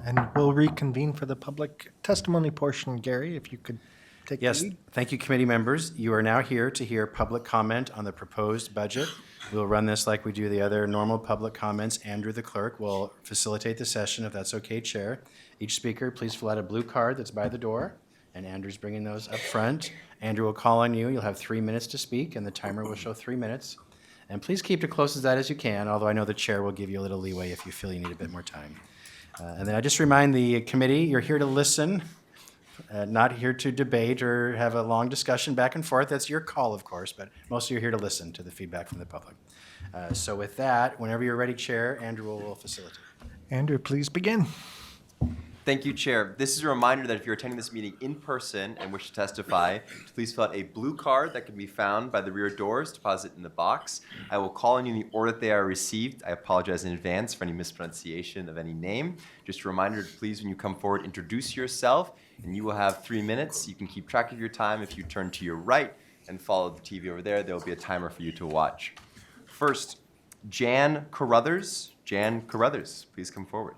And we'll reconvene for the public testimony portion. Gary, if you could take the Yes, lead. thank you, committee members. You are now here to hear public comment on the proposed budget. We'll run this like we do the other normal public comments. Andrew, the clerk, will facilitate the session, if that's okay, Chair. Each speaker, please fill out a blue card that's by the door, and Andrew's bringing those up front. Andrew will call on you. You'll have 3 minutes to speak, and the timer will show 3 minutes. And please keep it close as that as you can, although I know the chair will give you a little leeway if you feel you need a bit more time. And then I just remind the committee, you're here to listen, not here to debate or have a long discussion back and forth. That's your call, of course, but mostly you're here to listen to the feedback from the public. So with that, whenever you're ready, Chair, Andrew will facilitate. Andrew, please begin. Thank you, Chair. This is a reminder that if you're attending this meeting in person and wish to testify, please fill out a blue card that can be found by the rear doors, deposit in the box. I will call on you in the order that they are received. I apologize in advance for any mispronunciation of any name. Just a reminder, please, when you come forward, introduce yourself, and you will have 3 minutes. You can keep track of your time if you turn to your right and follow the TV over there. There will be a timer for you to watch. First, Jan Carruthers. Jan Carruthers, please come forward.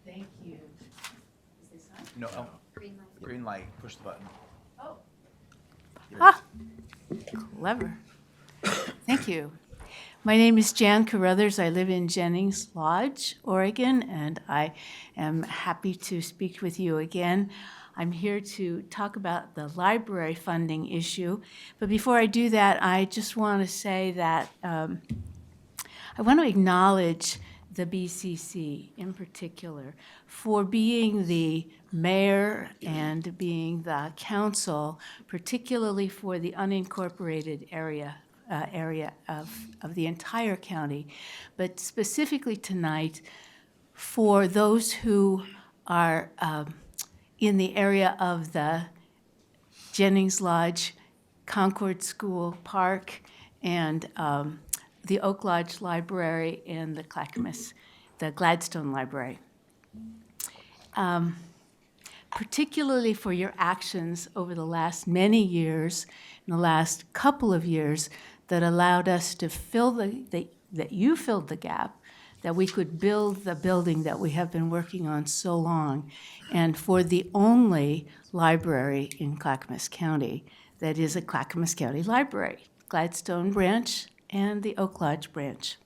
Thank you. Is this on? No, green light, push the button. Oh. Ah, clever. Thank you. My name is Jan Carruthers. I live in Jennings Lodge, Oregon, and I am happy to speak with you again. I'm here to talk about the library funding issue. But before I do that, I just want to say that I want to acknowledge the BCC in particular for being the mayor and being the council, particularly for the unincorporated area of the entire county, but specifically tonight for those who are in the area of the Jennings Lodge, Concord School Park, and the Oak Lodge Library and the Gladstone Library. Particularly for your actions over the last many years, in the last couple of years, that allowed us to fill that you filled the gap, that we could build the building that we have been working on so long, and for the only library in Clackamas County that is a Clackamas County library, Gladstone branch and the Oak Lodge branch.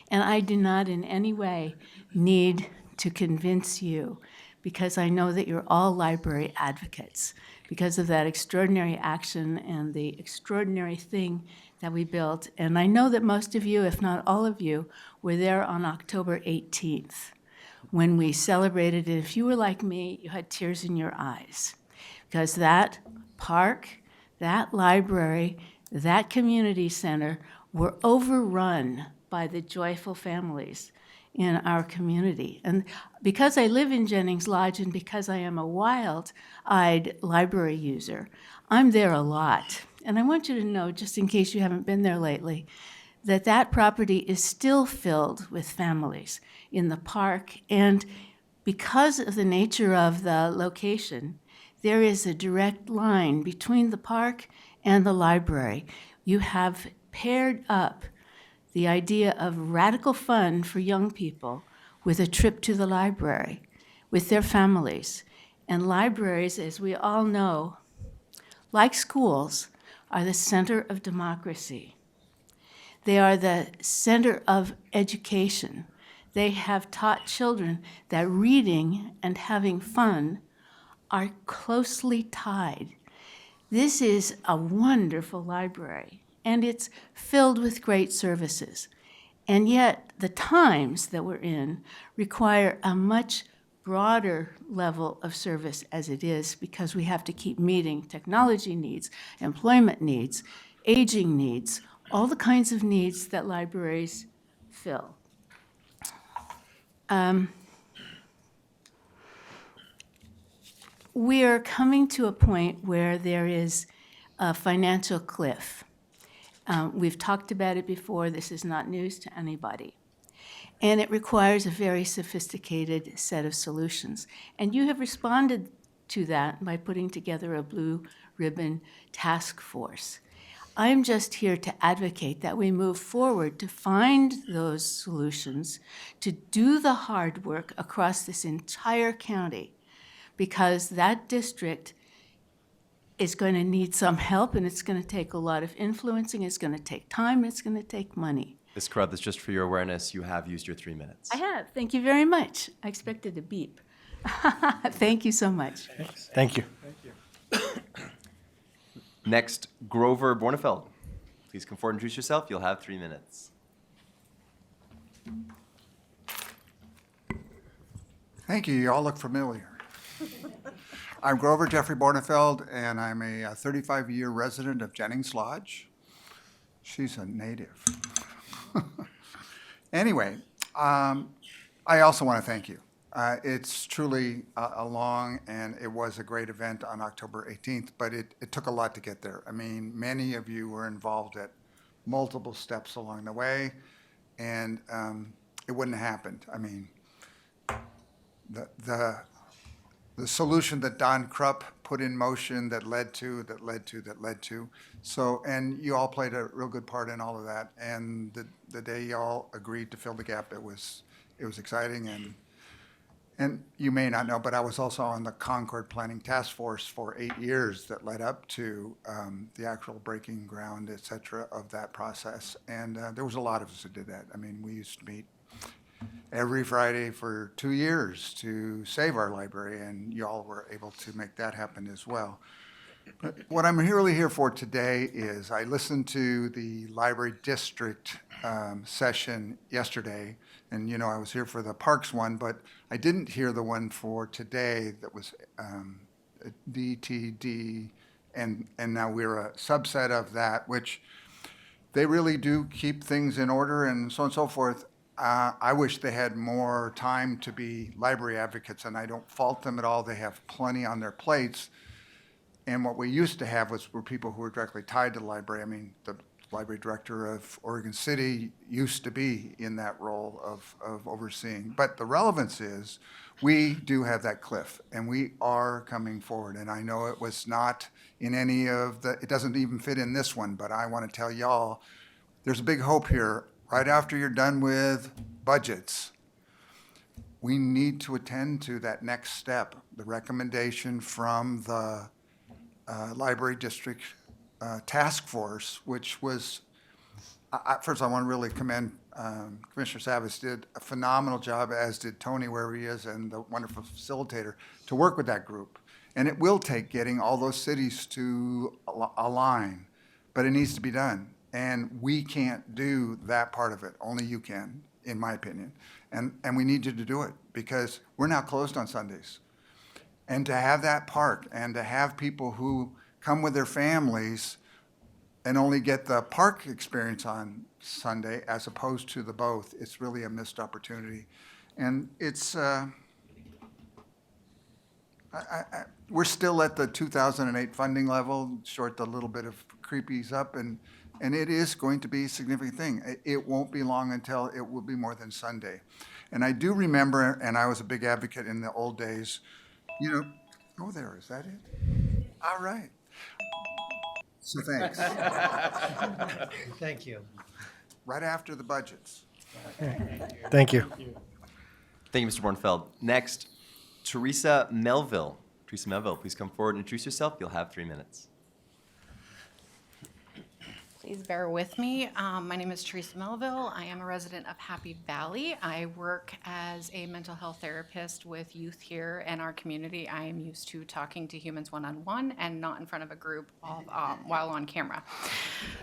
And I do not in any way need to convince you, because I know that you're all library advocates because of that extraordinary action and the extraordinary thing that we built. And I know that most of you, if not all of you, were there on October 18th when we celebrated it. If you were like me, you had tears in your eyes because that park, that library, that community center were overrun by the joyful families in our community. And because I live in Jennings Lodge and because I am a wild-eyed library user, I'm there a lot. And I want you to know, just in case you haven't been there lately, that that property is still filled with families in the park. And because of the nature of the location, there is a direct line between the park and the library. You have paired up the idea of radical fun for young people with a trip to the library with their families. And libraries, as we all know, like schools, are the center of democracy. They are the center of education. They have taught children that reading and having fun are closely tied. This is a wonderful library, and it's filled with great services. And yet, the times that we're in require a much broader level of service as it is, because we have to keep meeting technology needs, employment needs, aging needs, all the kinds of needs that libraries fill. We are coming to a point where there is a financial cliff. We've talked about it before. This is not news to anybody. And it requires a very sophisticated set of solutions. And you have responded to that by putting together a blue ribbon task force. I'm just here to advocate that we move forward to find those solutions, to do the hard work across this entire county, because that district is going to need some help, and it's going to take a lot of influencing, it's going to take time, it's going to take money. This crowd, that's just for your awareness. You have used your 3 minutes. I have. Thank you very much. I expected a beep. Thank you so much. Thank you. Next, Grover Bornefeld. Please come forward and introduce yourself. You'll have 3 minutes. Thank you. You all look familiar. I'm Grover Jeffrey Bornefeld, and I'm a 35-year resident of Jennings Lodge. She's a native. Anyway, I also want to thank you. It's truly a long, and it was a great event on October 18th, but it took a lot to get there. I mean, many of you were involved at multiple steps along the way, and it wouldn't have happened. I mean, the solution that Don Krupp put in motion that led to. So, and you all played a real good part in all of that. And the day y'all agreed to fill the gap, it was exciting. And you may not know, but I was also on the Concord Planning Task Force for 8 years that led up to the actual breaking ground, et cetera, of that process. And there was a lot of us who did that. I mean, we used to meet every Friday for 2 years to save our library, and y'all were able to make that happen as well. But what I'm really here for today is I listened to the library district session yesterday, and you know I was here for the parks one, but I didn't hear the one for today that was DTD, and now we're a subset of that, which they really do keep things in order and so on and so forth. I wish they had more time to be library advocates, and I don't fault them at all. They have plenty on their plates. And what we used to have were people who were directly tied to the library. I mean, the library director of Oregon City used to be in that role of overseeing. But the relevance is we do have that cliff, and we are coming forward. And I know it was not in any of it doesn't even fit in this one, but I want to tell y'all there's a big hope here. Right after you're done with budgets, we need to attend to that next step, the recommendation from the Library District Task Force, which was, first I want to really commend Commissioner Savas did a phenomenal job, as did Tony, wherever he is, and the wonderful facilitator, to work with that group. And it will take getting all those cities to align, but it needs to be done. And we can't do that part of it. Only you can, in my opinion. And we need you to do it because we're now closed on Sundays. And to have that park and to have people who come with their families and only get the park experience on Sunday as opposed to the both, it's really a missed opportunity. And it's, we're still at the 2008 funding level, short the little bit of creepies up, and it is going to be a significant thing. It won't be long until it will be more than Sunday. And I do remember, and I was a big advocate in the old days, you know, oh, there, is that it? All right. So thanks. Thank you. Right after the budgets. Thank you. Thank you, Mr. Bornefeld. Next, Teresa Melville. Teresa Melville, please come forward and introduce yourself. You'll have 3 minutes. Please bear with me. My name is Teresa Melville. I am a resident of Happy Valley. I work as a mental health therapist with youth here in our community. I am used to talking to humans one-on-one and not in front of a group while on camera.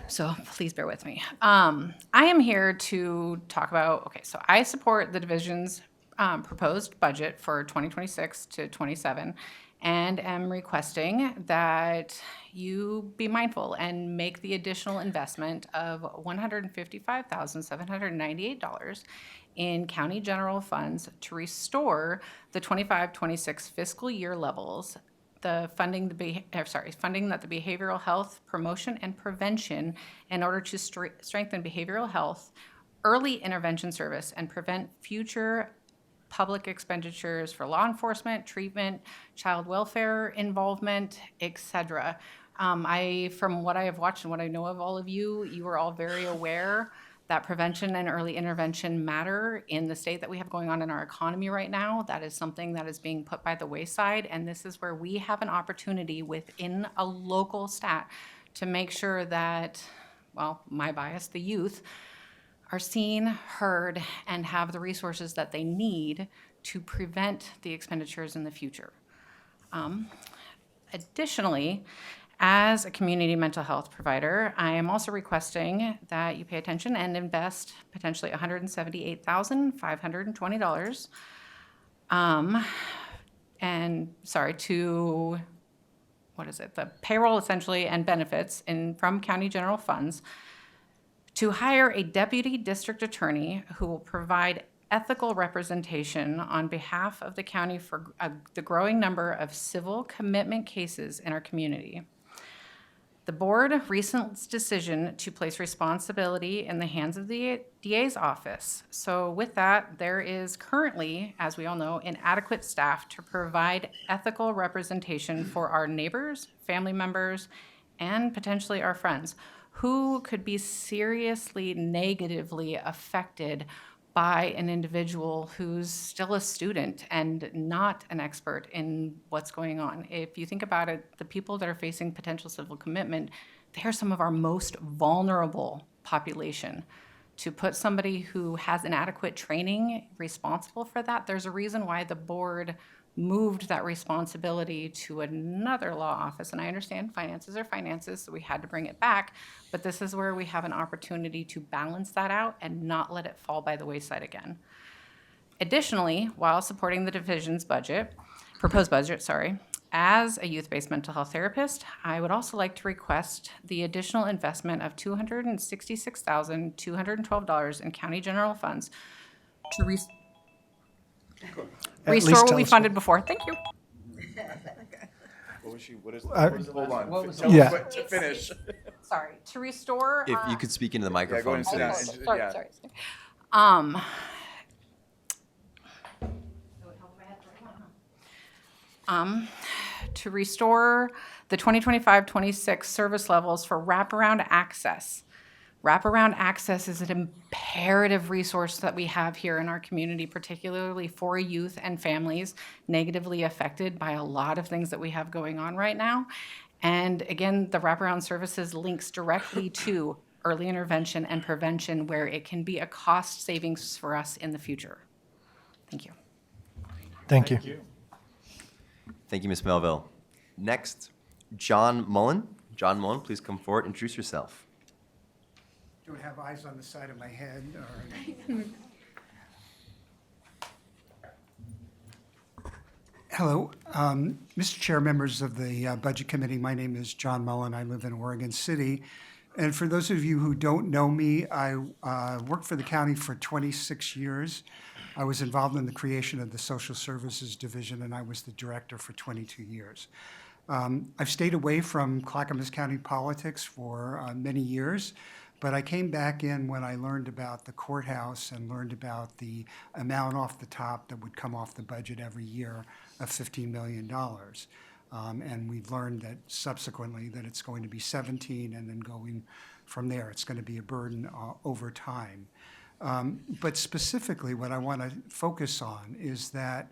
So please bear with me. I am here to talk about, okay, so I support the division's proposed budget for 2026 to 27 and am requesting that you be mindful and make the additional investment of $155,798 in county general funds to restore the 25-26 fiscal year levels, the funding that the behavioral health promotion and prevention in order to strengthen behavioral health, early intervention service, and prevent future public expenditures for law enforcement, treatment, child welfare involvement, etc. From what I have watched and what I know of all of you, you are all very aware that prevention and early intervention matter in the state that we have going on in our economy right now. That is something that is being put by the wayside, and this is where we have an opportunity within a local stat to make sure that, well, my bias, the youth, are seen, heard, and have the resources that they need to prevent the expenditures in the future. Additionally, as a community mental health provider, I am also requesting that you pay attention and invest potentially $178,520 to, the payroll essentially and benefits from county general funds to hire a deputy district attorney who will provide ethical representation on behalf of the county for the growing number of civil commitment cases in our community. The board recent decision to place responsibility in the hands of the DA's office. So with that, there is currently, as we all know, inadequate staff to provide ethical representation for our neighbors, family members, and potentially our friends who could be seriously negatively affected by an individual who's still a student and not an expert in what's going on. If you think about it, the people that are facing potential civil commitment, they are some of our most vulnerable population. To put somebody who has inadequate training responsible for that, there's a reason why the board moved that responsibility to another law office. And I understand finances are finances, so we had to bring it back. But this is where we have an opportunity to balance that out and not let it fall by the wayside again. Additionally, while supporting the division's proposed budget, as a youth-based mental health therapist, I would also like to request the additional investment of $266,212 in county general funds to At least restore what tell we us funded before. Thank you. Yeah. To finish. Sorry, to restore. If you could speak into the microphone, and sit down. please. Sorry. To restore the 2025-26 service levels for wraparound access. Wraparound access is an imperative resource that we have here in our community, particularly for youth and families negatively affected by a lot of things that we have going on right now. And again, the wraparound services links directly to early intervention and prevention, where it can be a cost savings for us in the future. Thank you. Thank you. Thank you, Ms. Melville. Next, John Mullen. John Mullen, please come forward, introduce yourself. Don't have eyes on the side of my head. Hello, Mr. Chair, members of the Budget Committee. My name is John Mullen. I live in Oregon City. And for those of you who don't know me, I worked for the county for 26 years. I was involved in the creation of the Social Services Division, and I was the director for 22 years. I've stayed away from Clackamas County politics for many years. But I came back in when I learned about the courthouse and learned about the amount off the top that would come off the budget every year of $15 million. And we've learned that subsequently that it's going to be 17, and then going from there, it's going to be a burden over time. But specifically, what I want to focus on is that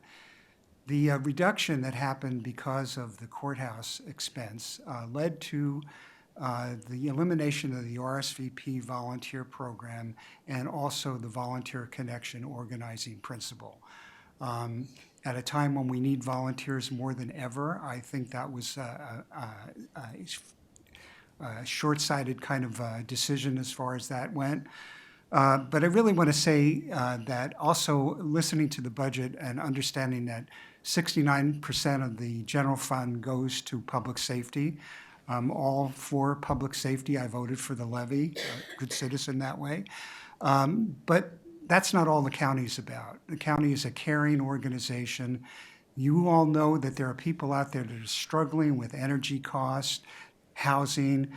the reduction that happened because of the courthouse expense led to the elimination of the RSVP volunteer program and also the volunteer connection organizing principle. At a time when we need volunteers more than ever, I think that was a short-sighted kind of decision as far as that went. But I really want to say that also listening to the budget and understanding that 69% of the general fund goes to public safety. I'm all for public safety. I voted for the levy, a good citizen that way. But that's not all the county's about. The county is a caring organization. You all know that there are people out there that are struggling with energy costs, housing,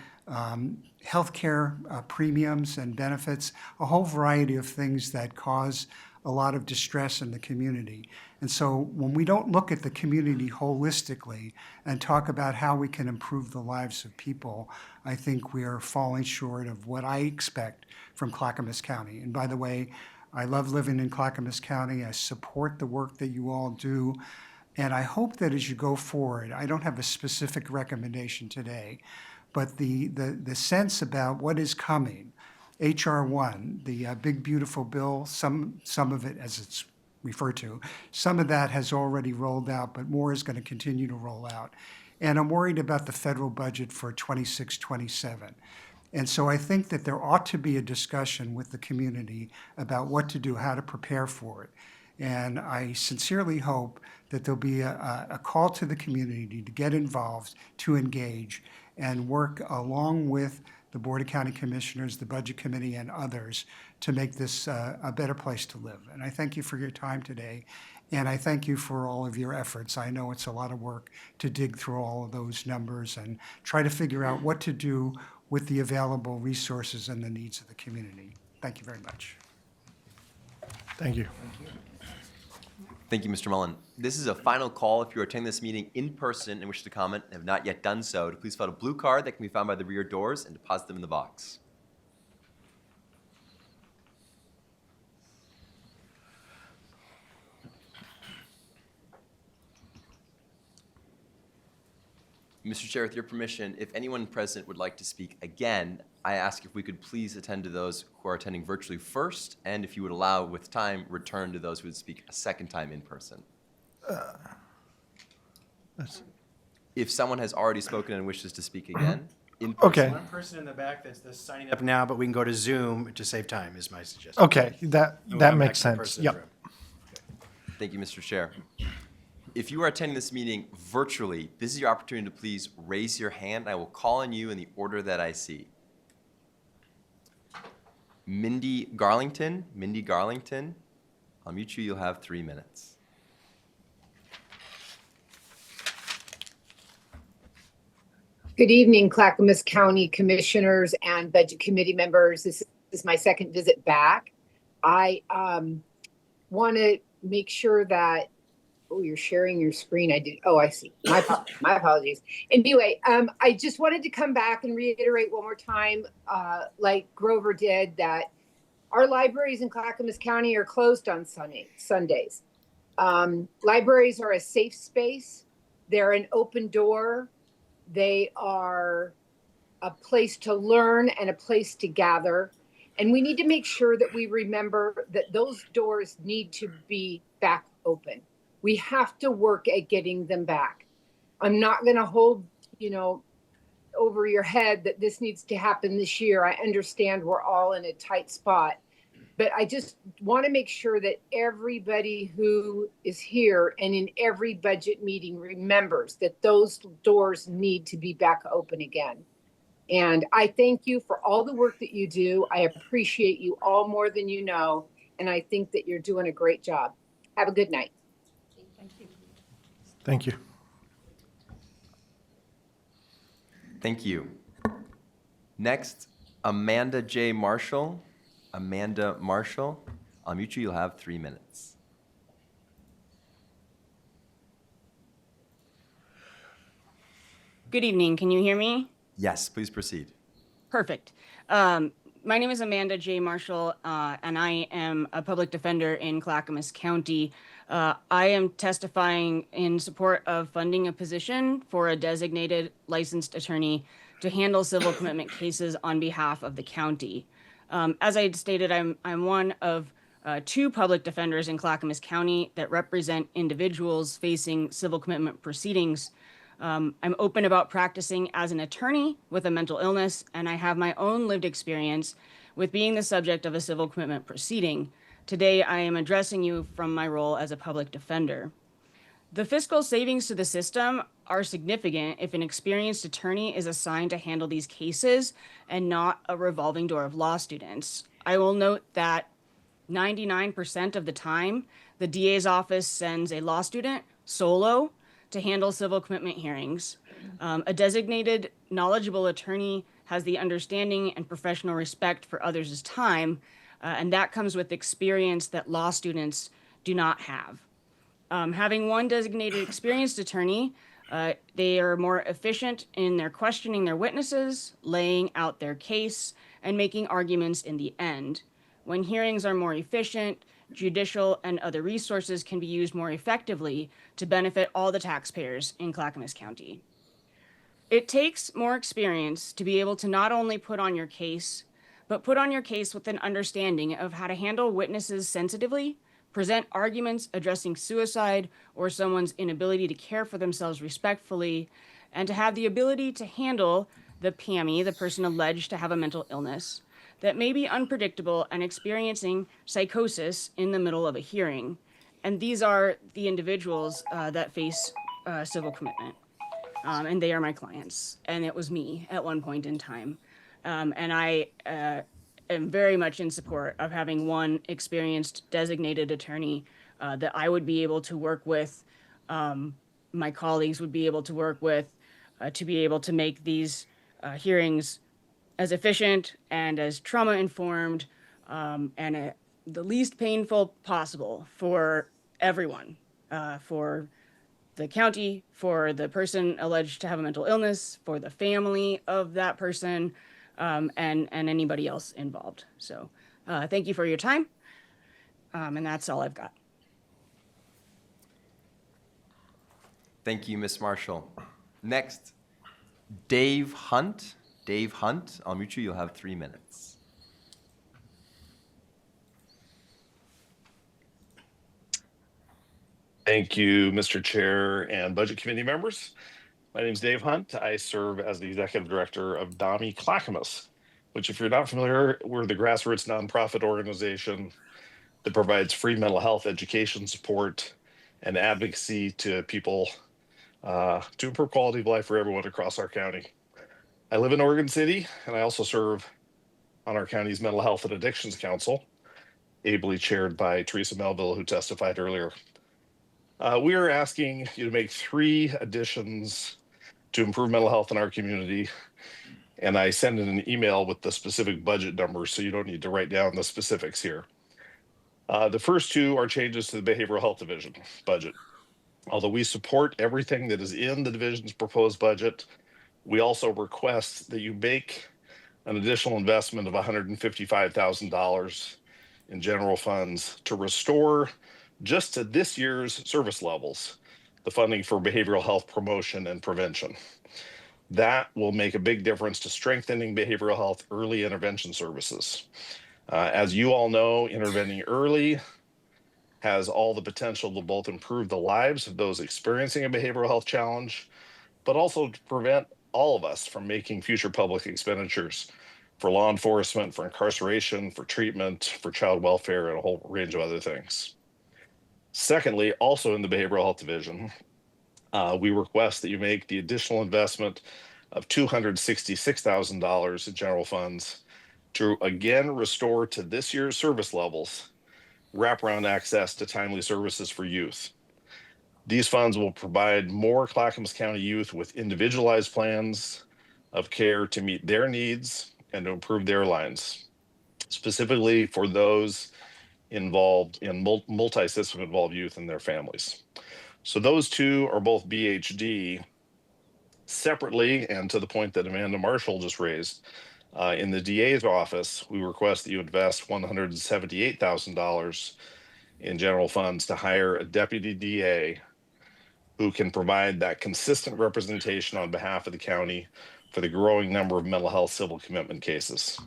healthcare premiums and benefits, a whole variety of things that cause a lot of distress in the community. And so when we don't look at the community holistically and talk about how we can improve the lives of people, I think we are falling short of what I expect from Clackamas County. And by the way, I love living in Clackamas County. I support the work that you all do. And I hope that as you go forward, I don't have a specific recommendation today, but the sense about what is coming, HR 1, the big beautiful bill, some of it as it's referred to, some of that has already rolled out, but more is going to continue to roll out. And I'm worried about the federal budget for 26, 27. And so I think that there ought to be a discussion with the community about what to do, how to prepare for it. And I sincerely hope that there'll be a call to the community to get involved, to engage, and work along with the Board of County Commissioners, the Budget Committee, and others to make this a better place to live. And I thank you for your time today, and I thank you for all of your efforts. I know it's a lot of work to dig through all of those numbers and try to figure out what to do with the available resources and the needs of the community. Thank you very much. Thank you. Thank you, Mr. Mullen. This is a final call. If you are attending this meeting in person and wish to comment and have not yet done so, to please fill out a blue card that can be found by the rear doors and deposit them in the box. Mr. Chair, with your permission, if anyone present would like to speak again, I ask if we could please attend to those who are attending virtually first, and if you would allow, with time, return to those who would speak a second time in person. If someone has already spoken and wishes to speak again, in person. Okay. One person in the back that's signing up now, but we can go to Zoom to save time, is my suggestion. Okay, that And we'll come back makes to the sense. person in the Yep. room. Thank you, Mr. Chair. If you are attending this meeting virtually, this is your opportunity to please raise your hand. I will call on you in the order that I see. Mindy Garlington, I'll mute you. You'll have 3 minutes. Good evening, Clackamas County Commissioners and Budget Committee members. This is my second visit back. I want to make sure that, oh, you're sharing your screen. I did. Oh, I see. My apologies. Anyway, I just wanted to come back and reiterate one more time, like Grover did, that our libraries in Clackamas County are closed on Sundays. Libraries are a safe space. They're an open door. They are a place to learn and a place to gather. And we need to make sure that we remember that those doors need to be back open. We have to work at getting them back. I'm not going to hold, over your head that this needs to happen this year. I understand we're all in a tight spot, but I just want to make sure that everybody who is here and in every budget meeting remembers that those doors need to be back open again. And I thank you for all the work that you do. I appreciate you all more than you know, and I think that you're doing a great job. Have a good night. Thank you. Thank you. Next, Amanda J. Marshall. Amanda Marshall, I'll mute you. You'll have 3 minutes. Good evening. Can you hear me? Yes, please proceed. Perfect. My name is Amanda J. Marshall, and I am a public defender in Clackamas County. I am testifying in support of funding a position for a designated licensed attorney to handle civil commitment cases on behalf of the county. As I had stated, I'm one of 2 public defenders in Clackamas County that represent individuals facing civil commitment proceedings. I'm open about practicing as an attorney with a mental illness, and I have my own lived experience with being the subject of a civil commitment proceeding. Today, I am addressing you from my role as a public defender. The fiscal savings to the system are significant if an experienced attorney is assigned to handle these cases and not a revolving door of law students. I will note that 99% of the time, the DA's office sends a law student solo to handle civil commitment hearings. A designated, knowledgeable attorney has the understanding and professional respect for others' time, and that comes with experience that law students do not have. Having one designated experienced attorney, they are more efficient in their questioning their witnesses, laying out their case, and making arguments in the end. When hearings are more efficient, judicial and other resources can be used more effectively to benefit all the taxpayers in Clackamas County. It takes more experience to be able to not only put on your case, but put on your case with an understanding of how to handle witnesses sensitively, present arguments addressing suicide or someone's inability to care for themselves respectfully, and to have the ability to handle the PAMI, the person alleged to have a mental illness, that may be unpredictable and experiencing psychosis in the middle of a hearing. And these are the individuals that face civil commitment. And they are my clients. And it was me at one point in time. And I am very much in support of having one experienced designated attorney that I would be able to work with, my colleagues would be able to work with, to be able to make these hearings as efficient and as trauma-informed and the least painful possible for everyone, for the county, for the person alleged to have a mental illness, for the family of that person, and anybody else involved. So thank you for your time, and that's all I've got. Thank you, Ms. Marshall. Next, Dave Hunt. Dave Hunt, I'll mute you. You'll have 3 minutes. Thank you, Mr. Chair and Budget Committee members. My name is Dave Hunt. I serve as the Executive Director of DAMI Clackamas, which, if you're not familiar, we're the grassroots nonprofit organization that provides free mental health education support and advocacy to people to improve quality of life for everyone across our county. I live in Oregon City, and I also serve on our county's Mental Health and Addictions Council, ably chaired by Teresa Melville, who testified earlier. We are asking you to make 3 additions to improve mental health in our community, and I send in an email with the specific budget numbers, so you don't need to write down the specifics here. The first 2 are changes to the Behavioral Health Division budget. Although we support everything that is in the division's proposed budget, we also request that you make an additional investment of $155,000 in general funds to restore just to this year's service levels, the funding for behavioral health promotion and prevention. That will make a big difference to strengthening behavioral health early intervention services. As you all know, intervening early has all the potential to both improve the lives of those experiencing a behavioral health challenge, but also to prevent all of us from making future public expenditures for law enforcement, for incarceration, for treatment, for child welfare, and a whole range of other things. Secondly, also in the Behavioral Health Division, we request that you make the additional investment of $266,000 in general funds to again restore to this year's service levels wraparound access to timely services for youth. These funds will provide more Clackamas County youth with individualized plans of care to meet their needs and to improve their lives, specifically for those involved in multi-system involved youth and their families. So those 2 are both BHD. Separately, and to the point that Amanda Marshall just raised, in the DA's office, we request that you invest $178,000 in general funds to hire a deputy DA who can provide that consistent representation on behalf of the county for the growing number of mental health civil commitment cases.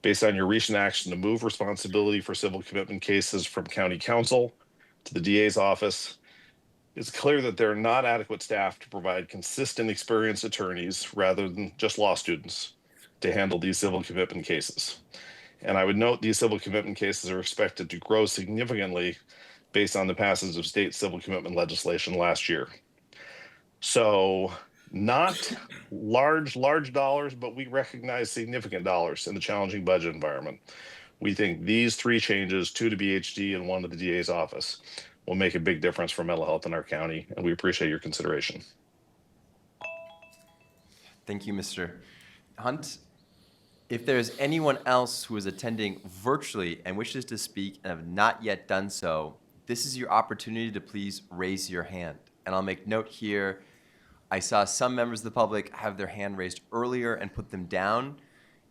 Based on your recent action to move responsibility for civil commitment cases from county council to the DA's office, it's clear that there are not adequate staff to provide consistent, experienced attorneys rather than just law students to handle these civil commitment cases. And I would note these civil commitment cases are expected to grow significantly based on the passage of state civil commitment legislation last year. So not large dollars, but we recognize significant dollars in the challenging budget environment. We think these 3 changes, 2 to BHD and 1 to the DA's office, will make a big difference for mental health in our county, and we appreciate your consideration. Thank you, Mr. Hunt. If there's anyone else who is attending virtually and wishes to speak and have not yet done so, this is your opportunity to please raise your hand. And I'll make note here, I saw some members of the public have their hand raised earlier and put them down.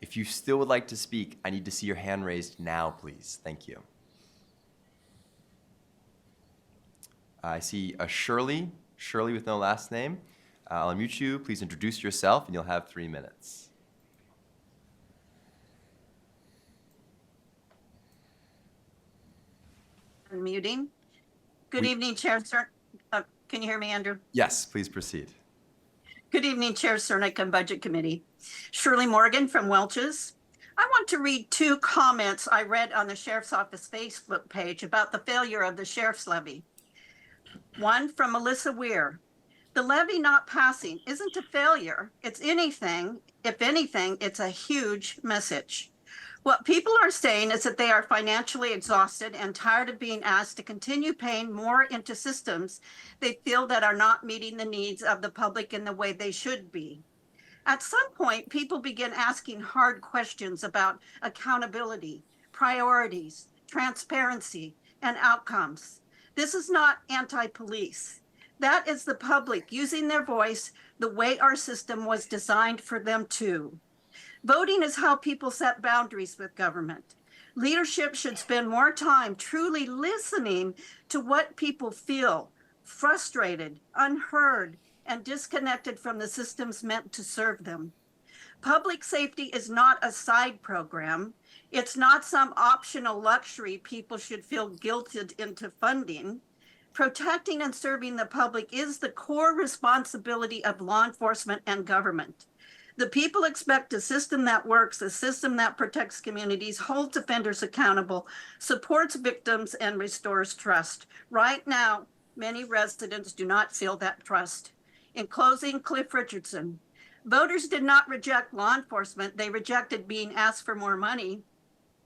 If you still would like to speak, I need to see your hand raised now, please. Thank you. I see a Shirley with no last name. I'll unmute you. Please introduce yourself, and you'll have 3 minutes. Unmuting. Good evening, Chair Cernak. Can you hear me, Andrew? Yes, please proceed. Good evening, Chair Cernak and Budget Committee. Shirley Morgan from Welch's. I want to read 2 comments I read on the Sheriff's Office Facebook page about the failure of the Sheriff's Levy. One from Melissa Weir. The levy not passing isn't a failure. It's anything. If anything, it's a huge message. What people are saying is that they are financially exhausted and tired of being asked to continue paying more into systems they feel that are not meeting the needs of the public in the way they should be. At some point, people begin asking hard questions about accountability, priorities, transparency, and outcomes. This is not anti-police. That is the public using their voice the way our system was designed for them to. Voting is how people set boundaries with government. Leadership should spend more time truly listening to what people feel, frustrated, unheard, and disconnected from the systems meant to serve them. Public safety is not a side program. It's not some optional luxury people should feel guilted into funding. Protecting and serving the public is the core responsibility of law enforcement and government. The people expect a system that works, a system that protects communities, holds offenders accountable, supports victims, and restores trust. Right now, many residents do not feel that trust. In closing, Cliff Richardson. Voters did not reject law enforcement. They rejected being asked for more money,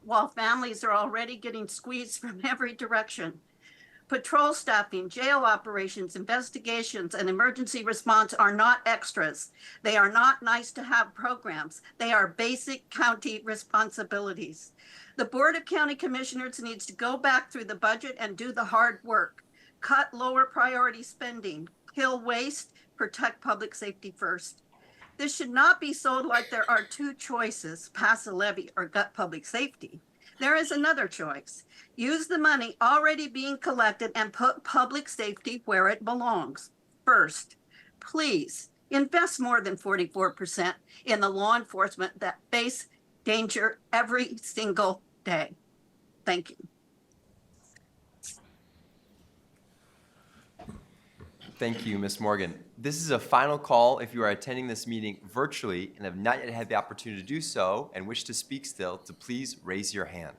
while families are already getting squeezed from every direction. Patrol staffing, jail operations, investigations, and emergency response are not extras. They are not nice to have programs. They are basic county responsibilities. The Board of County Commissioners needs to go back through the budget and do the hard work. Cut lower priority spending, kill waste, protect public safety first. This should not be sold like there are 2 choices, pass a levy or gut public safety. There is another choice. Use the money already being collected and put public safety where it belongs. First, please invest more than 44% in the law enforcement that face danger every single day. Thank you. Thank you, Ms. Morgan. This is a final call. If you are attending this meeting virtually and have not yet had the opportunity to do so and wish to speak still, to please raise your hand.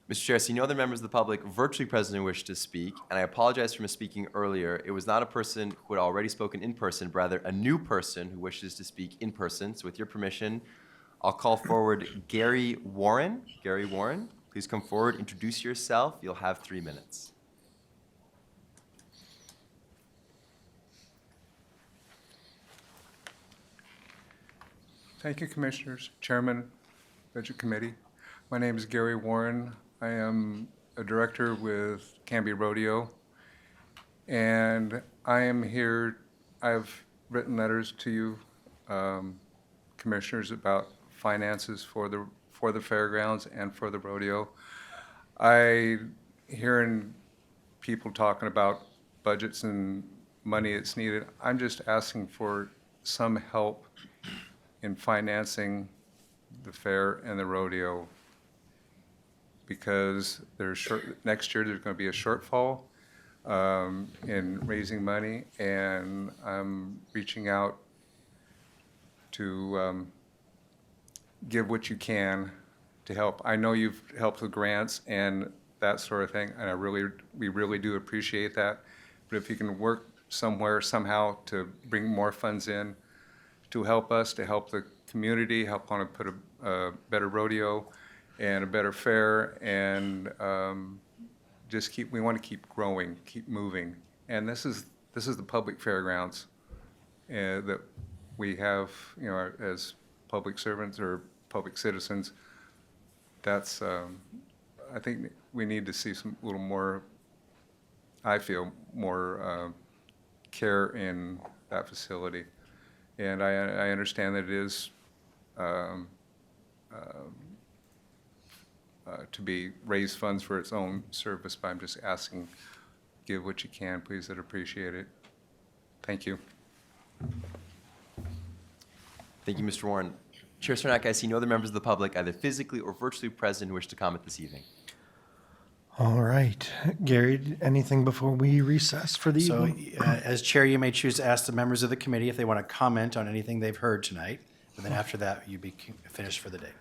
Mr. Chair, I see no other members of the public virtually present who wish to speak, and I apologize for misspeaking earlier. It was not a person who had already spoken in person, but rather a new person who wishes to speak in person. So with your permission, I'll call forward Gary Warren. Gary Warren, please come forward, introduce yourself. You'll have 3 minutes. Thank you, Commissioners, Chairman, Budget Committee. My name is Gary Warren. I am a director with Canby Rodeo, and I am here. I've written letters to you, Commissioners, about finances for the fairgrounds and for the rodeo. Hearing people talking about budgets and money that's needed, I'm just asking for some help in financing the fair and the rodeo, because next year there's going to be a shortfall in raising money, and I'm reaching out to give what you can to help. I know you've helped with grants and that sort of thing, and we really do appreciate that. But if you can work somewhere, somehow, to bring more funds in to help us, to help the community, help want to put a better rodeo and a better fair, and we want to keep growing, keep moving. And this is the public fairgrounds that we have, as public servants or public citizens, that's, I think we need to see some little more, I feel, more care in that facility. And I understand that it is to be raise funds for its own service, but I'm just asking, give what you can, please, I'd appreciate it. Thank you. Thank you, Mr. Warren. Chair Cernak, I see no other members of the public, either physically or virtually present, who wish to comment this evening. All right. Gary, anything before we recess for the So, evening? as chair, you may choose to ask the members of the committee if they want to comment on anything they've heard tonight. And then after that, you'd be finished for the day.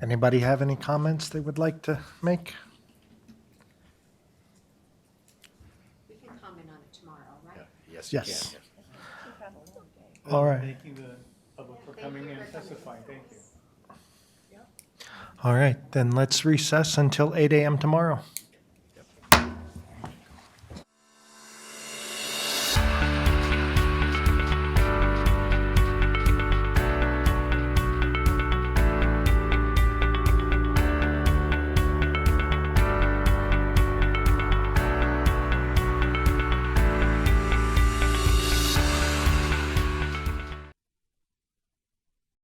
Anybody have any comments they would like to make? We can comment on it tomorrow, right? Yes, you Yes. can. All right. Thanking the public for coming and testifying. Thank you. All right, then let's recess until 8 a.m. tomorrow.